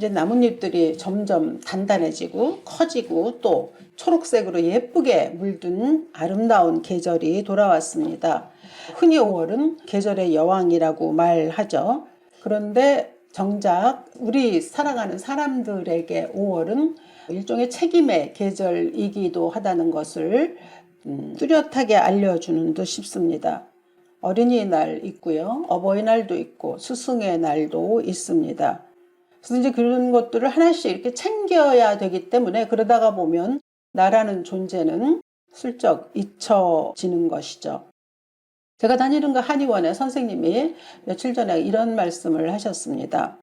이제 나뭇잎들이 점점 단단해지고 커지고 또 초록색으로 예쁘게 물든 아름다운 계절이 돌아왔습니다. 흔히 5월은 계절의 여왕이라고 말하죠. 그런데 정작 우리 살아가는 사람들에게 5월은 일종의 책임의 계절이기도 하다는 것을 뚜렷하게 알려주는 듯 싶습니다. 어린이날 있고요. 어버이날도 있고 스승의 날도 있습니다. 그래서 이제 그런 것들을 하나씩 이렇게 챙겨야 되기 때문에 그러다가 보면 나라는 존재는 슬쩍 잊혀지는 것이죠. 제가 다니는 그 한의원의 선생님이 며칠 전에 이런 말씀을 하셨습니다.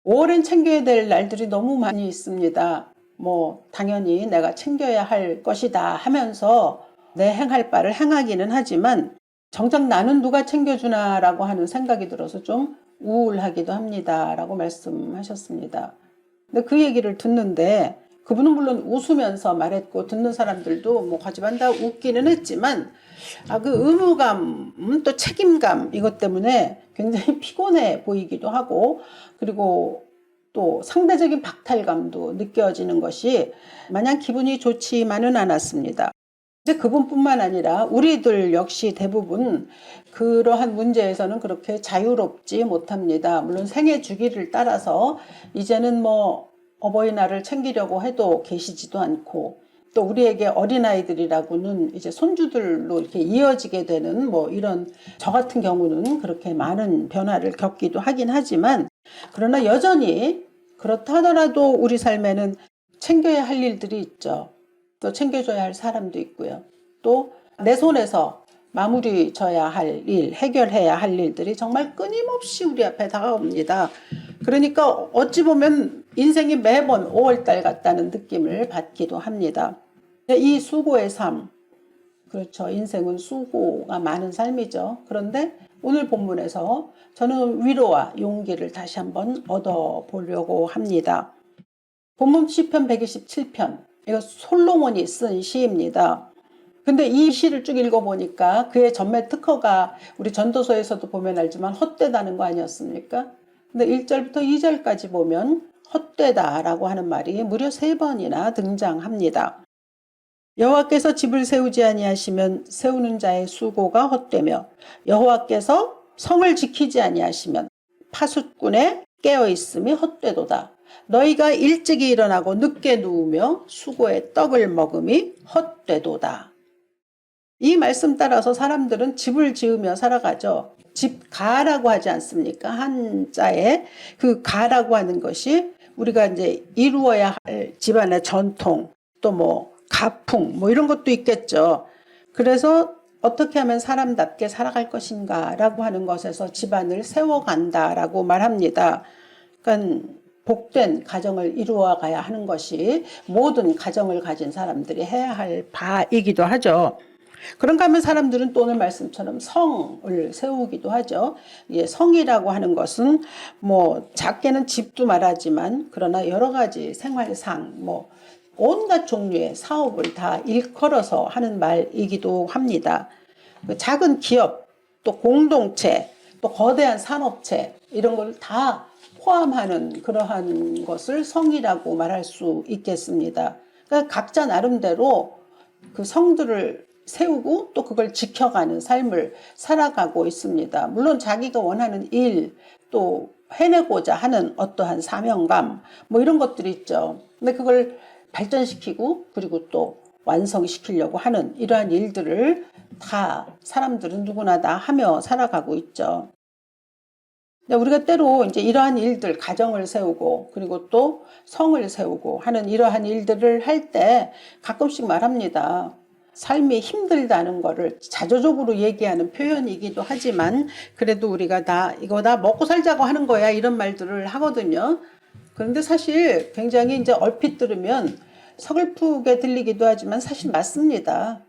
5월엔 챙겨야 될 날들이 너무 많이 있습니다. 당연히 내가 챙겨야 할 것이다 하면서 내 행할 바를 행하기는 하지만 정작 나는 누가 챙겨주나라고 하는 생각이 들어서 좀 우울하기도 합니다 라고 말씀하셨습니다. 근데 그 얘기를 듣는데 그분은 물론 웃으면서 말했고 듣는 사람들도 거짓말다 웃기는 했지만 그 의무감 또 책임감 이것 때문에 굉장히 피곤해 보이기도 하고 그리고 또 상대적인 박탈감도 느껴지는 것이 마냥 기분이 좋지만은 않았습니다. 이제 그분뿐만 아니라 우리들 역시 대부분 그러한 문제에서는 그렇게 자유롭지 못합니다. 물론 생애 주기를 따라서 이제는 어버이날을 챙기려고 해도 계시지도 않고 또 우리에게 어린아이들이라고는 이제 손주들로 이렇게 이어지게 되는 이런 저 같은 경우는 그렇게 많은 변화를 겪기도 하긴 하지만 그러나 여전히 그렇다 하더라도 우리 삶에는 챙겨야 할 일들이 있죠. 또 챙겨줘야 할 사람도 있고요. 또 내 손에서 마무리 져야 할 일, 해결해야 할 일들이 정말 끊임없이 우리 앞에 다가옵니다. 그러니까 어찌 보면 인생이 매번 5월달 같다는 느낌을 받기도 합니다. 이 수고의 삶, 그렇죠. 인생은 수고가 많은 삶이죠. 그런데 오늘 본문에서 저는 위로와 용기를 다시 한번 얻어보려고 합니다. 본문 시편 127편, 이거 솔로몬이 쓴 시입니다. 근데 이 시를 쭉 읽어보니까 그의 전매 특허가 우리 전도서에서도 보면 알지만 헛되다는 거 아니었습니까? 근데 1절부터 2절까지 보면 헛되다라고 하는 말이 무려 3번이나 등장합니다. 여호와께서 집을 세우지 아니하시면 세우는 자의 수고가 헛되며 여호와께서 성을 지키지 아니하시면 파수꾼의 깨어있음이 헛되도다. 너희가 일찍이 일어나고 늦게 누우며 수고의 떡을 먹음이 헛되도다. 이 말씀 따라서 사람들은 집을 지으며 살아가죠. 집가라고 하지 않습니까? 한자에 그 가라고 하는 것이 우리가 이제 이루어야 할 집안의 전통 또 가풍 이런 것도 있겠죠. 그래서 어떻게 하면 사람답게 살아갈 것인가 라고 하는 것에서 집안을 세워간다라고 말합니다. 그러니까 복된 가정을 이루어 가야 하는 것이 모든 가정을 가진 사람들이 해야 할 바이기도 하죠. 그런가 하면 사람들은 또 오늘 말씀처럼 성을 세우기도 하죠. 성이라고 하는 것은 작게는 집도 말하지만 그러나 여러 가지 생활상 온갖 종류의 사업을 다 일컬어서 하는 말이기도 합니다. 작은 기업, 또 공동체, 또 거대한 산업체 이런 걸 다 포함하는 그러한 것을 성이라고 말할 수 있겠습니다. 그러니까 각자 나름대로 그 성들을 세우고 또 그걸 지켜가는 삶을 살아가고 있습니다. 물론 자기가 원하는 일, 또 해내고자 하는 어떠한 사명감 이런 것들이 있죠. 근데 그걸 발전시키고 그리고 또 완성시키려고 하는 이러한 일들을 다 사람들은 누구나 다 하며 살아가고 있죠. 우리가 때로 이제 이러한 일들, 가정을 세우고 그리고 또 성을 세우고 하는 이러한 일들을 할 때 가끔씩 말합니다. 삶이 힘들다는 거를 자조적으로 얘기하는 표현이기도 하지만 그래도 우리가 이거 다 먹고 살자고 하는 거야 이런 말들을 하거든요. 그런데 사실 굉장히 이제 얼핏 들으면 서글프게 들리기도 하지만 사실 맞습니다.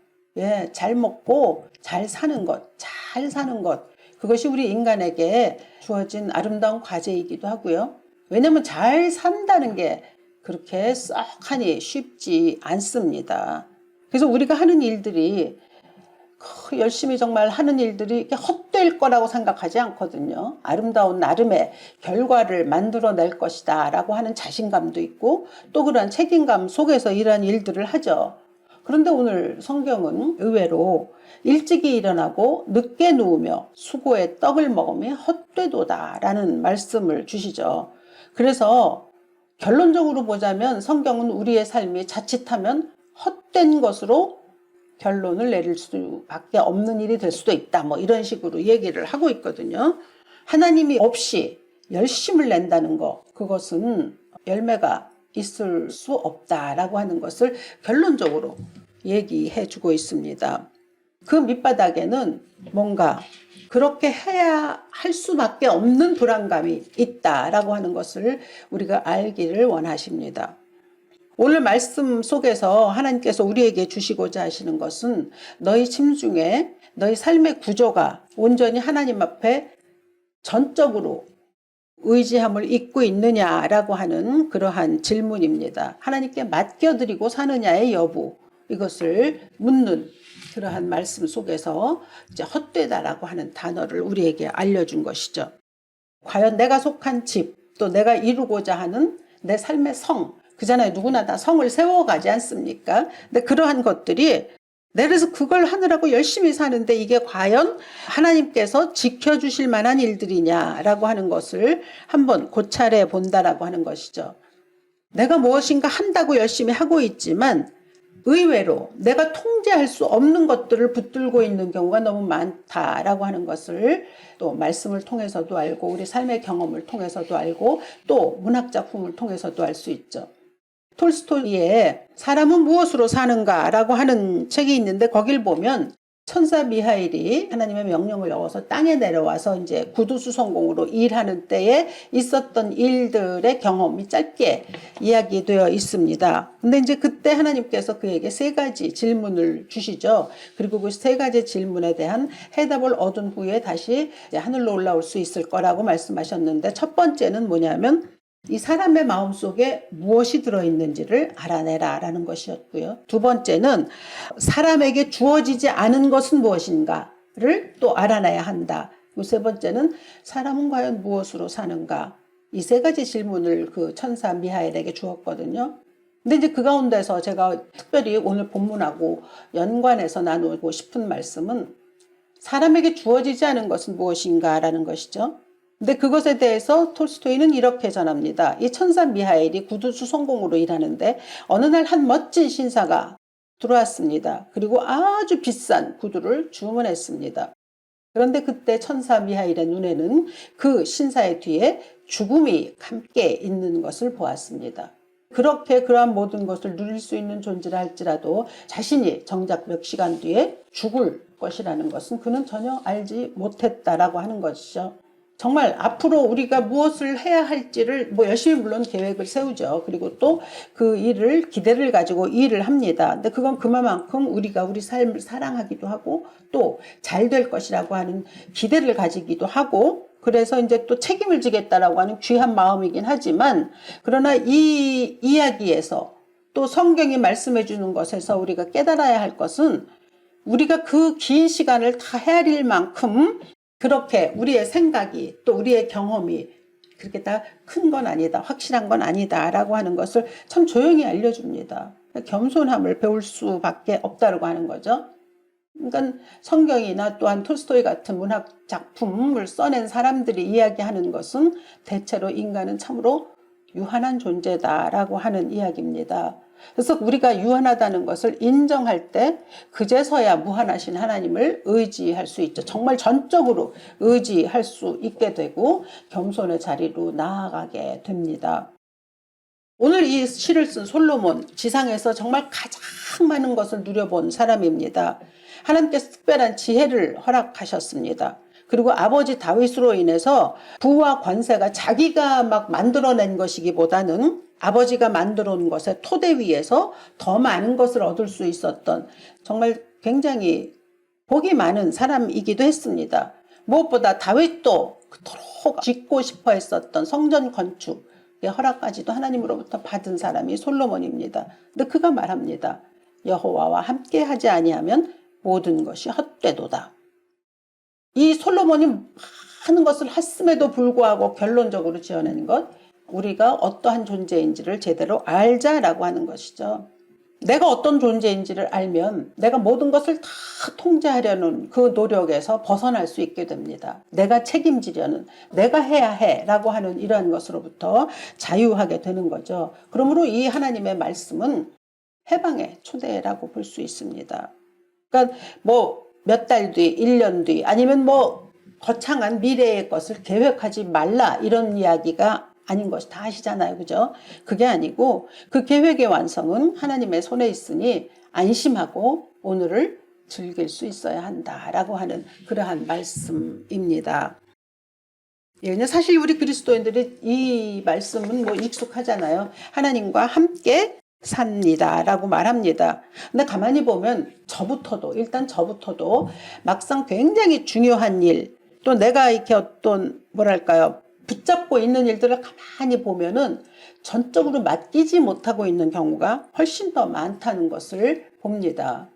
잘 먹고 잘 사는 것, 그것이 우리 인간에게 주어진 아름다운 과제이기도 하고요. 왜냐하면 잘 산다는 게 그렇게 썩하니 쉽지 않습니다. 그래서 우리가 하는 일들이 열심히 정말 하는 일들이 이렇게 헛될 거라고 생각하지 않거든요. 아름다운 나름의 결과를 만들어낼 것이다 라고 하는 자신감도 있고 또 그런 책임감 속에서 이러한 일들을 하죠. 그런데 오늘 성경은 의외로 일찍이 일어나고 늦게 누우며 수고의 떡을 먹으며 헛되도다 라는 말씀을 주시죠. 그래서 결론적으로 보자면 성경은 우리의 삶이 자칫하면 헛된 것으로 결론을 내릴 수밖에 없는 일이 될 수도 있다. 뭐 이런 식으로 얘기를 하고 있거든요. 하나님이 없이 열심을 낸다는 거, 그것은 열매가 있을 수 없다라고 하는 것을 결론적으로 얘기해 주고 있습니다. 그 밑바닥에는 뭔가 그렇게 해야 할 수밖에 없는 불안감이 있다라고 하는 것을 우리가 알기를 원하십니다. 오늘 말씀 속에서 하나님께서 우리에게 주시고자 하시는 것은 너희 심중에 너희 삶의 구조가 온전히 하나님 앞에 전적으로 의지함을 잊고 있느냐라고 하는 그러한 질문입니다. 하나님께 맡겨드리고 사느냐의 여부, 이것을 묻는 그러한 말씀 속에서 이제 헛되다라고 하는 단어를 우리에게 알려준 것이죠. 과연 내가 속한 집, 또 내가 이루고자 하는 내 삶의 성, 그잖아요. 누구나 다 성을 세워가지 않습니까? 근데 그러한 것들이 그래서 그걸 하느라고 열심히 사는데 이게 과연 하나님께서 지켜주실 만한 일들이냐라고 하는 것을 한번 고찰해 본다라고 하는 것이죠. 내가 무엇인가 한다고 열심히 하고 있지만 의외로 내가 통제할 수 없는 것들을 붙들고 있는 경우가 너무 많다라고 하는 것을 또 말씀을 통해서도 알고 우리 삶의 경험을 통해서도 알고 또 문학작품을 통해서도 알 수 있죠. 톨스토이의 사람은 무엇으로 사는가라고 하는 책이 있는데 거길 보면 천사 미하일이 하나님의 명령을 얻어서 땅에 내려와서 이제 구두수성공으로 일하는 때에 있었던 일들의 경험이 짧게 이야기되어 있습니다. 근데 이제 그때 하나님께서 그에게 3가지 질문을 주시죠. 그리고 그 3가지 질문에 대한 해답을 얻은 후에 다시 하늘로 올라올 수 있을 거라고 말씀하셨는데 첫 번째는 뭐냐면 이 사람의 마음속에 무엇이 들어있는지를 알아내라 라는 것이었고요. 두 번째는 사람에게 주어지지 않은 것은 무엇인가를 또 알아내야 한다. 세 번째는 사람은 과연 무엇으로 사는가. 이 3가지 질문을 그 천사 미하엘에게 주었거든요. 근데 이제 그 가운데서 제가 특별히 오늘 본문하고 연관해서 나누고 싶은 말씀은 사람에게 주어지지 않은 것은 무엇인가 라는 것이죠. 근데 그것에 대해서 톨스토이는 이렇게 전합니다. 이 천사 미하엘이 구두수성공으로 일하는데 어느 날 한 멋진 신사가 들어왔습니다. 그리고 아주 비싼 구두를 주문했습니다. 그런데 그때 천사 미하엘의 눈에는 그 신사의 뒤에 죽음이 함께 있는 것을 보았습니다. 그렇게 그러한 모든 것을 누릴 수 있는 존재라 할지라도 자신이 정작 몇 시간 뒤에 죽을 것이라는 것은 그는 전혀 알지 못했다라고 하는 것이죠. 정말 앞으로 우리가 무엇을 해야 할지를 열심히 물론 계획을 세우죠. 그리고 또 그 일을 기대를 가지고 일을 합니다. 근데 그건 그만큼 우리가 우리 삶을 사랑하기도 하고 또 잘 될 것이라고 하는 기대를 가지기도 하고 그래서 이제 또 책임을 지겠다라고 하는 귀한 마음이긴 하지만 그러나 이 이야기에서 또 성경이 말씀해 주는 것에서 우리가 깨달아야 할 것은 우리가 그 긴 시간을 다 헤아릴 만큼 그렇게 우리의 생각이 또 우리의 경험이 그렇게 다 큰 건 아니다, 확실한 건 아니다 라고 하는 것을 참 조용히 알려줍니다. 겸손함을 배울 수밖에 없다고 하는 거죠. 그러니까 성경이나 또한 톨스토이 같은 문학 작품을 써낸 사람들이 이야기하는 것은 대체로 인간은 참으로 유한한 존재다라고 하는 이야기입니다. 그래서 우리가 유한하다는 것을 인정할 때 그제서야 무한하신 하나님을 의지할 수 있죠. 정말 전적으로 의지할 수 있게 되고 겸손의 자리로 나아가게 됩니다. 오늘 이 시를 쓴 솔로몬, 지상에서 정말 가장 많은 것을 누려본 사람입니다. 하나님께서 특별한 지혜를 허락하셨습니다. 그리고 아버지 다윗으로 인해서 부와 권세가 자기가 막 만들어낸 것이기보다는 아버지가 만들어 놓은 것의 토대 위에서 더 많은 것을 얻을 수 있었던 정말 굉장히 복이 많은 사람이기도 했습니다. 무엇보다 다윗도 그토록 짓고 싶어 했었던 성전 건축의 허락까지도 하나님으로부터 받은 사람이 솔로몬입니다. 근데 그가 말합니다. 여호와와 함께 하지 아니하면 모든 것이 헛되도다. 이 솔로몬이 많은 것을 했음에도 불구하고 결론적으로 지어낸 것, 우리가 어떠한 존재인지를 제대로 알자라고 하는 것이죠. 내가 어떤 존재인지를 알면 내가 모든 것을 다 통제하려는 그 노력에서 벗어날 수 있게 됩니다. 내가 책임지려는, 내가 해야 해라고 하는 이러한 것으로부터 자유하게 되는 거죠. 그러므로 이 하나님의 말씀은 해방의 초대라고 볼 수 있습니다. 그러니까 뭐 몇 달 뒤, 1년 뒤, 아니면 뭐 거창한 미래의 것을 계획하지 말라, 이런 이야기가 아닌 것이 다 아시잖아요. 그죠? 그게 아니고 그 계획의 완성은 하나님의 손에 있으니 안심하고 오늘을 즐길 수 있어야 한다라고 하는 그러한 말씀입니다. 예, 사실 우리 그리스도인들이 이 말씀은 뭐 익숙하잖아요. 하나님과 함께 삽니다 라고 말합니다. 근데 가만히 보면 일단 저부터도 막상 굉장히 중요한 일, 또 내가 이렇게 어떤 뭐랄까요, 붙잡고 있는 일들을 가만히 보면은 전적으로 맡기지 못하고 있는 경우가 훨씬 더 많다는 것을 봅니다.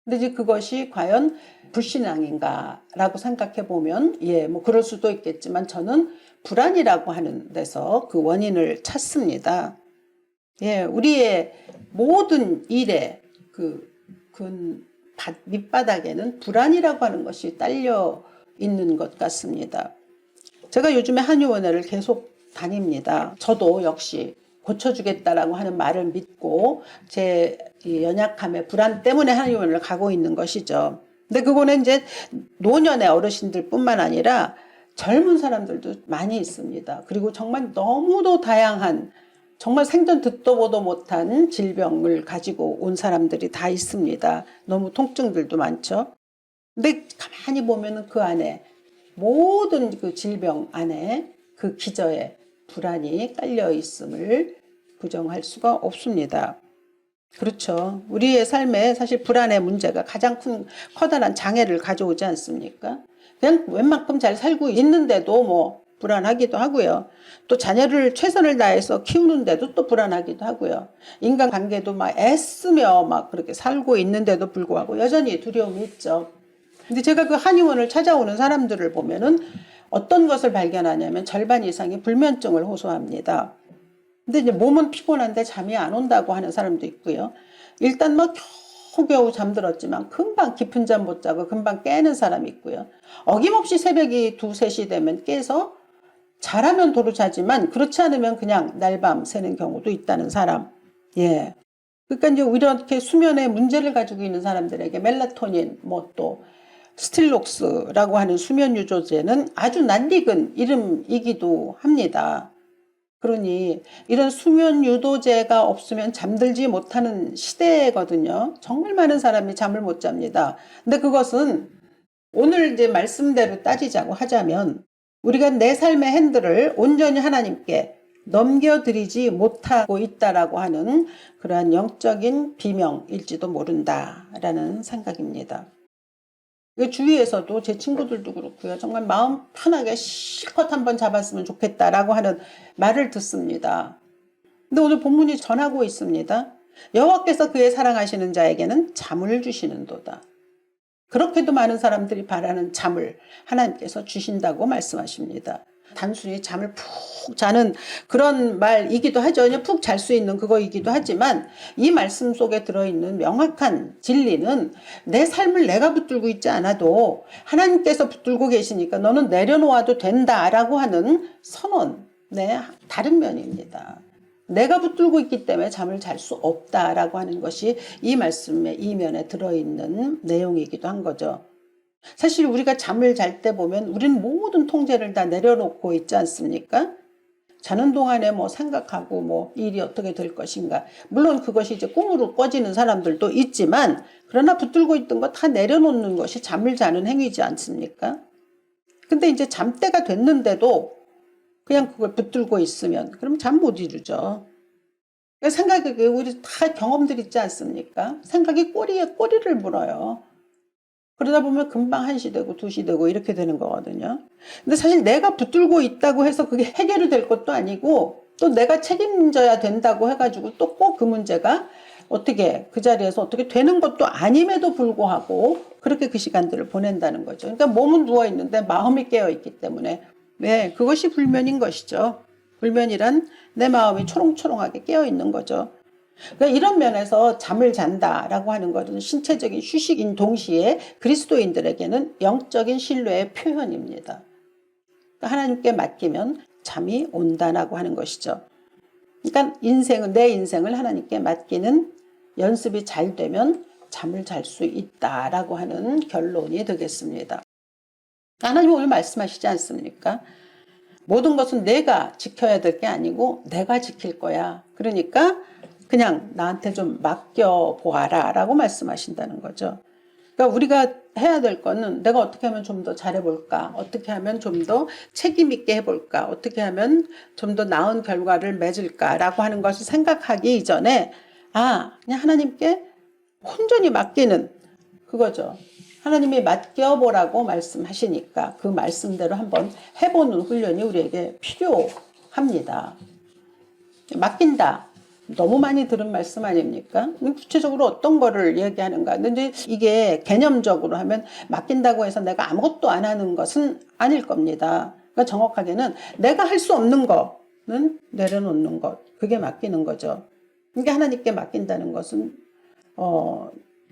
근데 이제 그것이 과연 불신앙인가 라고 생각해 보면, 뭐 그럴 수도 있겠지만 저는 불안이라고 하는 데서 그 원인을 찾습니다. 우리의 모든 일에 그 밑바닥에는 불안이라고 하는 것이 딸려 있는 것 같습니다. 제가 요즘에 한의원을 계속 다닙니다. 저도 역시 고쳐주겠다라고 하는 말을 믿고 제 연약함의 불안 때문에 한의원을 가고 있는 것이죠. 근데 그거는 이제 노년의 어르신들 뿐만 아니라 젊은 사람들도 많이 있습니다. 그리고 정말 너무도 다양한, 정말 생전 듣도 보도 못한 질병을 가지고 온 사람들이 다 있습니다. 너무 통증들도 많죠. 근데 가만히 보면은 그 안에, 모든 그 질병 안에 그 기저에 불안이 깔려 있음을 부정할 수가 없습니다. 그렇죠. 우리의 삶에 사실 불안의 문제가 가장 커다란 장애를 가져오지 않습니까? 그냥 웬만큼 잘 살고 있는데도 뭐 불안하기도 하고요. 또 자녀를 최선을 다해서 키우는데도 또 불안하기도 하고요. 인간관계도 막 애쓰며 막 그렇게 살고 있는데도 불구하고 여전히 두려움이 있죠. 근데 제가 그 한의원을 찾아오는 사람들을 보면은 어떤 것을 발견하냐면 절반 이상이 불면증을 호소합니다. 근데 이제 몸은 피곤한데 잠이 안 온다고 하는 사람도 있고요. 일단 막 겨우겨우 잠들었지만 금방 깊은 잠 못 자고 금방 깨는 사람이 있고요. 어김없이 새벽이 2, 3시 되면 깨서 잘하면 도로 자지만 그렇지 않으면 그냥 날밤 새는 경우도 있다는 사람. 그러니까 이제 이렇게 수면에 문제를 가지고 있는 사람들에게 멜라토닌, 뭐 또 스틸록스라고 하는 수면 유도제는 아주 낯익은 이름이기도 합니다. 그러니 이런 수면 유도제가 없으면 잠들지 못하는 시대거든요. 정말 많은 사람이 잠을 못 잡니다. 근데 그것은 오늘 이제 말씀대로 따지자고 하자면 우리가 내 삶의 핸들을 온전히 하나님께 넘겨드리지 못하고 있다라고 하는 그러한 영적인 비명일지도 모른다라는 생각입니다. 주위에서도 제 친구들도 그렇고요. 정말 마음 편하게 실컷 한번 잡았으면 좋겠다라고 하는 말을 듣습니다. 근데 오늘 본문이 전하고 있습니다. 여호와께서 그의 사랑하시는 자에게는 잠을 주시는도다. 그렇게도 많은 사람들이 바라는 잠을 하나님께서 주신다고 말씀하십니다. 단순히 잠을 푹 자는 그런 말이기도 하죠. 그냥 푹 잘 수 있는 그거이기도 하지만 이 말씀 속에 들어있는 명확한 진리는 내 삶을 내가 붙들고 있지 않아도 하나님께서 붙들고 계시니까 너는 내려놓아도 된다라고 하는 선언, 다른 면입니다. 내가 붙들고 있기 때문에 잠을 잘 수 없다라고 하는 것이 이 말씀의 이면에 들어있는 내용이기도 한 거죠. 사실 우리가 잠을 잘 때 보면 우리는 모든 통제를 다 내려놓고 있지 않습니까? 자는 동안에 뭐 생각하고 뭐 일이 어떻게 될 것인가. 물론 그것이 이제 꿈으로 꿔지는 사람들도 있지만 그러나 붙들고 있던 거 다 내려놓는 것이 잠을 자는 행위지 않습니까? 근데 이제 잠때가 됐는데도 그냥 그걸 붙들고 있으면 그럼 잠 못 이루죠. 생각이, 우리 다 경험들 있지 않습니까? 생각이 꼬리에 꼬리를 물어요. 그러다 보면 금방 1시 되고 2시 되고 이렇게 되는 거거든요. 근데 사실 내가 붙들고 있다고 해서 그게 해결이 될 것도 아니고 또 내가 책임져야 된다고 해가지고 또 꼭 그 문제가 어떻게 그 자리에서 어떻게 되는 것도 아님에도 불구하고 그렇게 그 시간들을 보낸다는 거죠. 그러니까 몸은 누워 있는데 마음이 깨어 있기 때문에 네, 그것이 불면인 것이죠. 불면이란 내 마음이 초롱초롱하게 깨어 있는 거죠. 그러니까 이런 면에서 잠을 잔다라고 하는 것은 신체적인 휴식인 동시에 그리스도인들에게는 영적인 신뢰의 표현입니다. 그러니까 하나님께 맡기면 잠이 온다라고 하는 것이죠. 그러니까 내 인생을 하나님께 맡기는 연습이 잘 되면 잠을 잘 수 있다라고 하는 결론이 되겠습니다. 하나님 오늘 말씀하시지 않습니까? 모든 것은 내가 지켜야 될 게 아니고 내가 지킬 거야. 그러니까 그냥 나한테 좀 맡겨보아라 라고 말씀하신다는 거죠. 그러니까 우리가 해야 될 거는 내가 어떻게 하면 좀 더 잘해볼까? 어떻게 하면 좀 더 책임 있게 해볼까? 어떻게 하면 좀 더 나은 결과를 맺을까? 라고 하는 것을 생각하기 이전에 그냥 하나님께 온전히 맡기는 그거죠. 하나님이 맡겨보라고 말씀하시니까 그 말씀대로 한번 해보는 훈련이 우리에게 필요합니다. 맡긴다. 너무 많이 들은 말씀 아닙니까? 구체적으로 어떤 거를 얘기하는가. 근데 이게 개념적으로 하면 맡긴다고 해서 내가 아무것도 안 하는 것은 아닐 겁니다. 그러니까 정확하게는 내가 할 수 없는 거는 내려놓는 것. 그게 맡기는 거죠. 그러니까 하나님께 맡긴다는 것은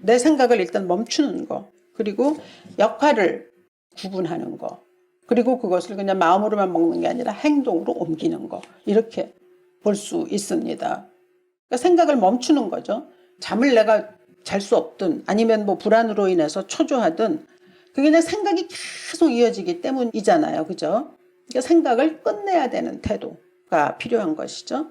내 생각을 일단 멈추는 거. 그리고 역할을 구분하는 거. 그리고 그것을 그냥 마음으로만 먹는 게 아니라 행동으로 옮기는 거. 이렇게 볼 수 있습니다. 그러니까 생각을 멈추는 거죠. 잠을 내가 잘 수 없든 아니면 뭐 불안으로 인해서 초조하든 그게 그냥 생각이 계속 이어지기 때문이잖아요. 그죠? 그러니까 생각을 끝내야 되는 태도가 필요한 것이죠.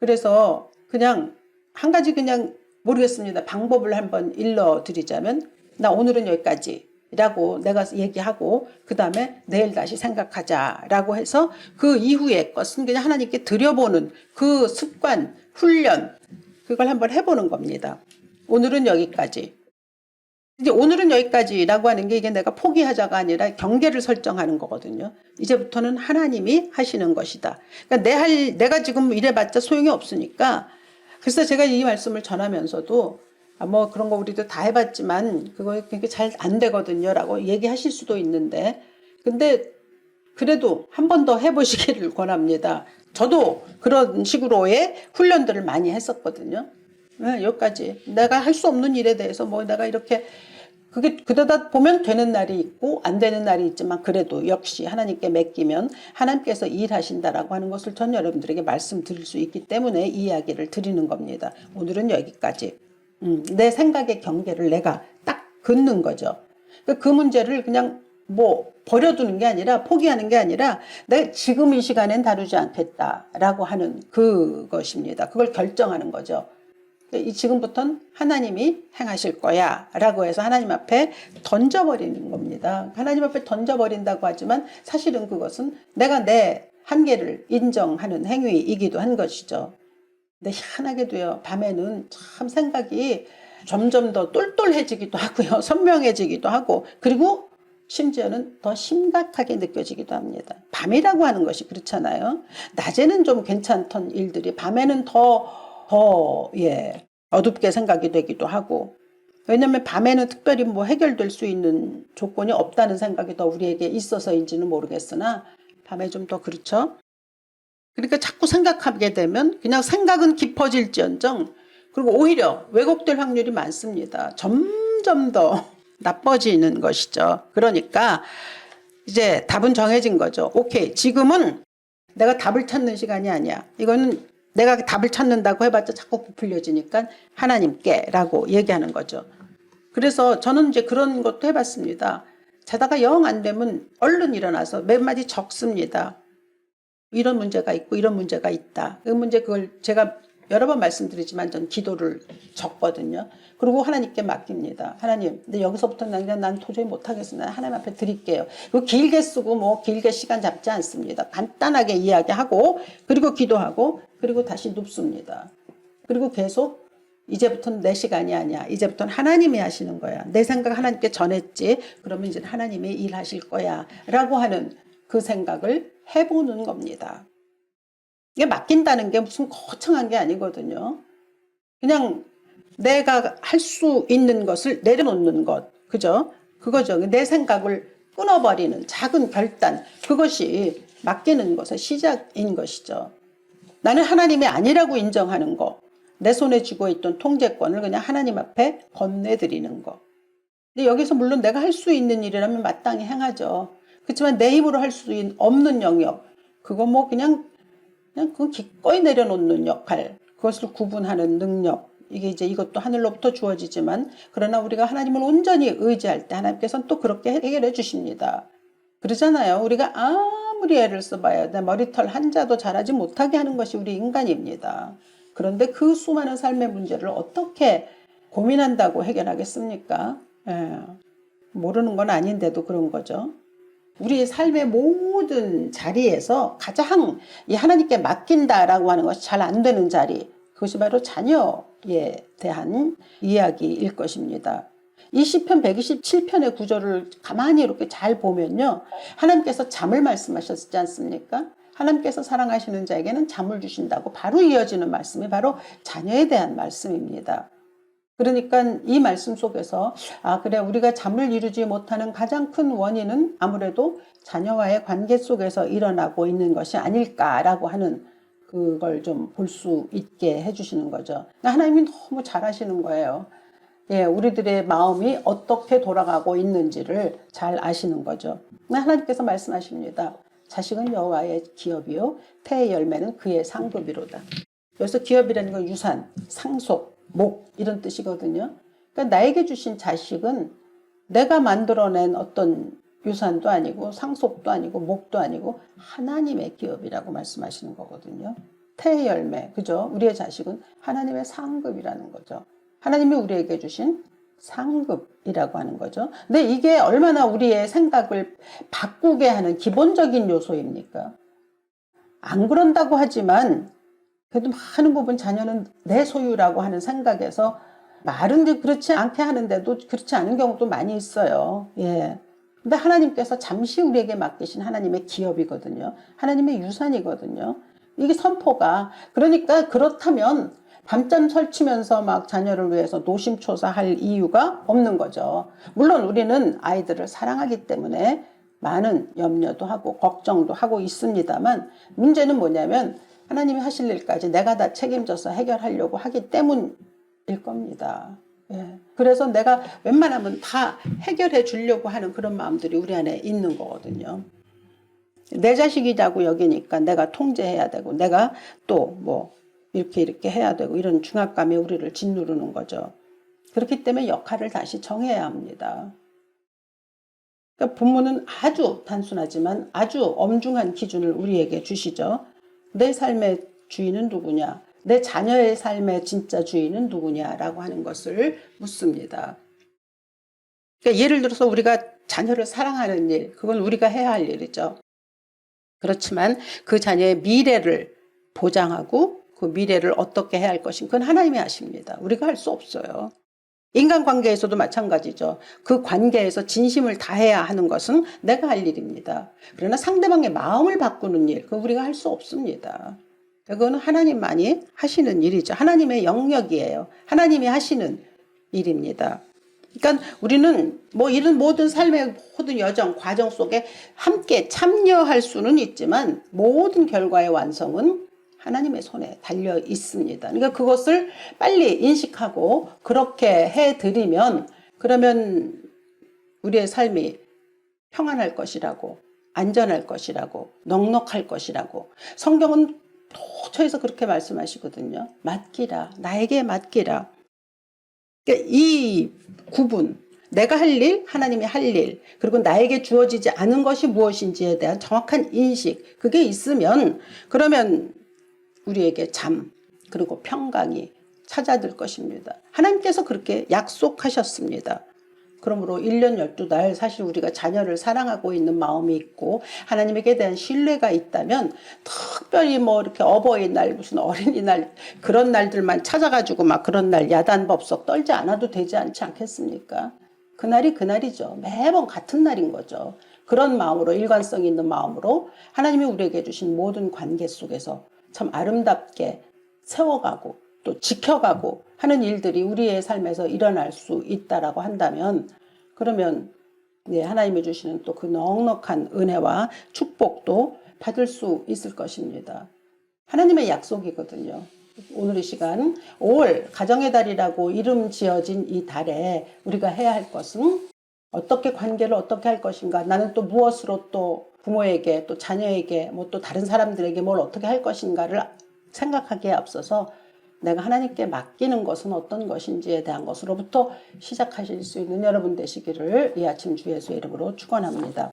그래서 그냥 한 가지 그냥 모르겠습니다. 방법을 한번 일러드리자면 나 오늘은 여기까지 라고 내가 얘기하고 그 다음에 내일 다시 생각하자라고 해서 그 이후의 것은 그냥 하나님께 드려보는 그 습관, 훈련 그걸 한번 해보는 겁니다. 오늘은 여기까지. 이제 오늘은 여기까지라고 하는 게 이게 내가 포기하자가 아니라 경계를 설정하는 거거든요. 이제부터는 하나님이 하시는 것이다. 그러니까 내가 지금 이래봤자 소용이 없으니까 그래서 제가 이 말씀을 전하면서도 뭐 그런 거 우리도 다 해봤지만 그거 잘 안 되거든요 라고 얘기하실 수도 있는데 근데 그래도 한 번 더 해보시기를 권합니다. 저도 그런 식으로의 훈련들을 많이 했었거든요. 네, 여기까지 내가 할 수 없는 일에 대해서 뭐 내가 이렇게 그게 그러다 보면 되는 날이 있고 안 되는 날이 있지만 그래도 역시 하나님께 맡기면 하나님께서 일하신다라고 하는 것을 전 여러분들에게 말씀드릴 수 있기 때문에 이 이야기를 드리는 겁니다. 오늘은 여기까지. 내 생각의 경계를 내가 딱 긋는 거죠. 그 문제를 그냥 뭐 버려두는 게 아니라 포기하는 게 아니라 내가 지금 이 시간엔 다루지 않겠다라고 하는 그것입니다. 그걸 결정하는 거죠. 지금부터는 하나님이 행하실 거야 라고 해서 하나님 앞에 던져버리는 겁니다. 하나님 앞에 던져버린다고 하지만 사실은 그것은 내가 내 한계를 인정하는 행위이기도 한 것이죠. 근데 희한하게도요, 밤에는 참 생각이 점점 더 똘똘해지기도 하고요, 선명해지기도 하고, 그리고 심지어는 더 심각하게 느껴지기도 합니다. 밤이라고 하는 것이 그렇잖아요. 낮에는 좀 괜찮던 일들이 밤에는 어둡게 생각이 되기도 하고, 왜냐하면 밤에는 특별히 뭐 해결될 수 있는 조건이 없다는 생각이 더 우리에게 있어서인지는 모르겠으나, 밤에 좀 더 그렇죠. 그러니까 자꾸 생각하게 되면 그냥 생각은 깊어질지언정 그리고 오히려 왜곡될 확률이 많습니다. 점점 더 나빠지는 것이죠. 그러니까 이제 답은 정해진 거죠. 오케이, 지금은 내가 답을 찾는 시간이 아니야. 이거는 내가 답을 찾는다고 해봤자 자꾸 부풀려지니까 하나님께 라고 얘기하는 거죠. 그래서 저는 이제 그런 것도 해봤습니다. 자다가 영 안 되면 얼른 일어나서 몇 마디 적습니다. 이런 문제가 있고 이런 문제가 있다. 그 문제 그걸 제가 여러 번 말씀드리지만 전 기도를 적거든요. 그리고 하나님께 맡깁니다. 하나님, 근데 여기서부터 난 도저히 못하겠습니다. 하나님 앞에 드릴게요. 그리고 길게 쓰고 뭐 길게 시간 잡지 않습니다. 간단하게 이야기하고 그리고 기도하고 그리고 다시 눕습니다. 그리고 계속 이제부터는 내 시간이 아니야. 이제부터는 하나님이 하시는 거야. 내 생각 하나님께 전했지. 그러면 이제 하나님이 일하실 거야. 라고 하는 그 생각을 해보는 겁니다. 이게 맡긴다는 게 무슨 거창한 게 아니거든요. 그냥 내가 할 수 있는 것을 내려놓는 것. 그죠? 그거죠. 내 생각을 끊어버리는 작은 결단. 그것이 맡기는 것의 시작인 것이죠. 나는 하나님이 아니라고 인정하는 거. 내 손에 쥐고 있던 통제권을 그냥 하나님 앞에 건네드리는 거. 근데 여기서 물론 내가 할 수 있는 일이라면 마땅히 행하죠. 그렇지만 내 힘으로 할 수 없는 영역. 그거 뭐 그냥 그건 기꺼이 내려놓는 역할. 그것을 구분하는 능력. 이게 이제 이것도 하늘로부터 주어지지만 그러나 우리가 하나님을 온전히 의지할 때 하나님께서는 또 그렇게 해결해 주십니다. 그러잖아요. 우리가 아무리 애를 써봐야 내 머리털 한 자도 자라지 못하게 하는 것이 우리 인간입니다. 그런데 그 수많은 삶의 문제를 어떻게 고민한다고 해결하겠습니까? 예. 모르는 건 아닌데도 그런 거죠. 우리 삶의 모든 자리에서 가장 이 하나님께 맡긴다라고 하는 것이 잘 안 되는 자리, 그것이 바로 자녀에 대한 이야기일 것입니다. 이 시편 127편의 구절을 가만히 이렇게 잘 보면요, 하나님께서 잠을 말씀하셨지 않습니까? 하나님께서 사랑하시는 자에게는 잠을 주신다고 바로 이어지는 말씀이 바로 자녀에 대한 말씀입니다. 그러니까 이 말씀 속에서 그래, 우리가 잠을 이루지 못하는 가장 큰 원인은 아무래도 자녀와의 관계 속에서 일어나고 있는 것이 아닐까라고 하는 그걸 좀 볼 수 있게 해주시는 거죠. 하나님이 너무 잘하시는 거예요. 예, 우리들의 마음이 어떻게 돌아가고 있는지를 잘 아시는 거죠. 하나님께서 말씀하십니다. 자식은 여호와의 기업이요 태의 열매는 그의 상급이로다. 여기서 기업이라는 건 유산, 상속, 목 이런 뜻이거든요. 그러니까 나에게 주신 자식은 내가 만들어낸 어떤 유산도 아니고 상속도 아니고 목도 아니고 하나님의 기업이라고 말씀하시는 거거든요. 태의 열매, 그죠? 우리의 자식은 하나님의 상급이라는 거죠. 하나님이 우리에게 주신 상급이라고 하는 거죠. 근데 이게 얼마나 우리의 생각을 바꾸게 하는 기본적인 요소입니까? 안 그런다고 하지만 그래도 많은 부분 자녀는 내 소유라고 하는 생각에서 말은 그렇지 않게 하는데도 그렇지 않은 경우도 많이 있어요. 예. 근데 하나님께서 잠시 우리에게 맡기신 하나님의 기업이거든요. 하나님의 유산이거든요. 이게 선포가. 그러니까 그렇다면 밤잠 설치면서 막 자녀를 위해서 노심초사할 이유가 없는 거죠. 물론 우리는 아이들을 사랑하기 때문에 많은 염려도 하고 걱정도 하고 있습니다만 문제는 뭐냐면 하나님이 하실 일까지 내가 다 책임져서 해결하려고 하기 때문일 겁니다. 예. 그래서 내가 웬만하면 다 해결해 주려고 하는 그런 마음들이 우리 안에 있는 거거든요. 내 자식이라고 여기니까 내가 통제해야 되고 내가 또 뭐 이렇게 해야 되고 이런 중압감이 우리를 짓누르는 거죠. 그렇기 때문에 역할을 다시 정해야 합니다. 그러니까 부모는 아주 단순하지만 아주 엄중한 기준을 우리에게 주시죠. 내 삶의 주인은 누구냐? 내 자녀의 삶의 진짜 주인은 누구냐라고 하는 것을 묻습니다. 그러니까 예를 들어서 우리가 자녀를 사랑하는 일, 그건 우리가 해야 할 일이죠. 그렇지만 그 자녀의 미래를 보장하고 그 미래를 어떻게 해야 할 것인 그건 하나님이 하십니다. 우리가 할 수 없어요. 인간관계에서도 마찬가지죠. 그 관계에서 진심을 다해야 하는 것은 내가 할 일입니다. 그러나 상대방의 마음을 바꾸는 일, 그건 우리가 할 수 없습니다. 그거는 하나님만이 하시는 일이죠. 하나님의 영역이에요. 하나님이 하시는 일입니다. 그러니까 우리는 뭐 이런 모든 삶의 모든 여정, 과정 속에 함께 참여할 수는 있지만 모든 결과의 완성은 하나님의 손에 달려 있습니다. 그러니까 그것을 빨리 인식하고 그렇게 해드리면 그러면 우리의 삶이 평안할 것이라고, 안전할 것이라고, 넉넉할 것이라고. 성경은 도처에서 그렇게 말씀하시거든요. 맡기라, 나에게 맡기라. 그러니까 이 구분, 내가 할 일, 하나님이 할 일, 그리고 나에게 주어지지 않은 것이 무엇인지에 대한 정확한 인식, 그게 있으면 그러면 우리에게 잠, 그리고 평강이 찾아들 것입니다. 하나님께서 그렇게 약속하셨습니다. 그러므로 1년 12달 사실 우리가 자녀를 사랑하고 있는 마음이 있고 하나님에게 대한 신뢰가 있다면 특별히 뭐 이렇게 어버이날 무슨 어린이날 그런 날들만 찾아가지고 막 그런 날 야단법석 떨지 않아도 되지 않지 않겠습니까? 그날이 그날이죠. 매번 같은 날인 거죠. 그런 마음으로 일관성 있는 마음으로 하나님이 우리에게 주신 모든 관계 속에서 참 아름답게 세워가고 또 지켜가고 하는 일들이 우리의 삶에서 일어날 수 있다라고 한다면 그러면 네, 하나님이 주시는 또 그 넉넉한 은혜와 축복도 받을 수 있을 것입니다. 하나님의 약속이거든요. 오늘 이 시간 5월 가정의 달이라고 이름 지어진 이 달에 우리가 해야 할 것은 어떻게 관계를 어떻게 할 것인가, 나는 또 무엇으로 또 부모에게 또 자녀에게 뭐 또 다른 사람들에게 뭘 어떻게 할 것인가를 생각하기에 앞서서 내가 하나님께 맡기는 것은 어떤 것인지에 대한 것으로부터 시작하실 수 있는 여러분 되시기를 이 아침 주 예수의 이름으로 축원합니다.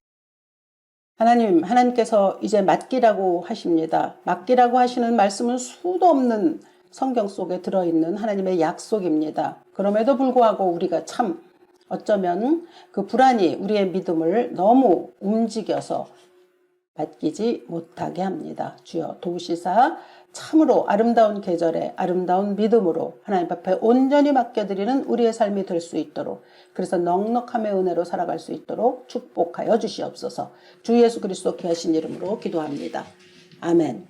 하나님께서 이제 맡기라고 하십니다. 맡기라고 하시는 말씀은 수도 없는 성경 속에 들어있는 하나님의 약속입니다. 그럼에도 불구하고 우리가 참 어쩌면 그 불안이 우리의 믿음을 너무 움직여서 맡기지 못하게 합니다. 주여 도우시사 참으로 아름다운 계절에 아름다운 믿음으로 하나님 앞에 온전히 맡겨드리는 우리의 삶이 될 수 있도록, 그래서 넉넉함의 은혜로 살아갈 수 있도록 축복하여 주시옵소서. 주 예수 그리스도 귀하신 이름으로 기도합니다. 아멘.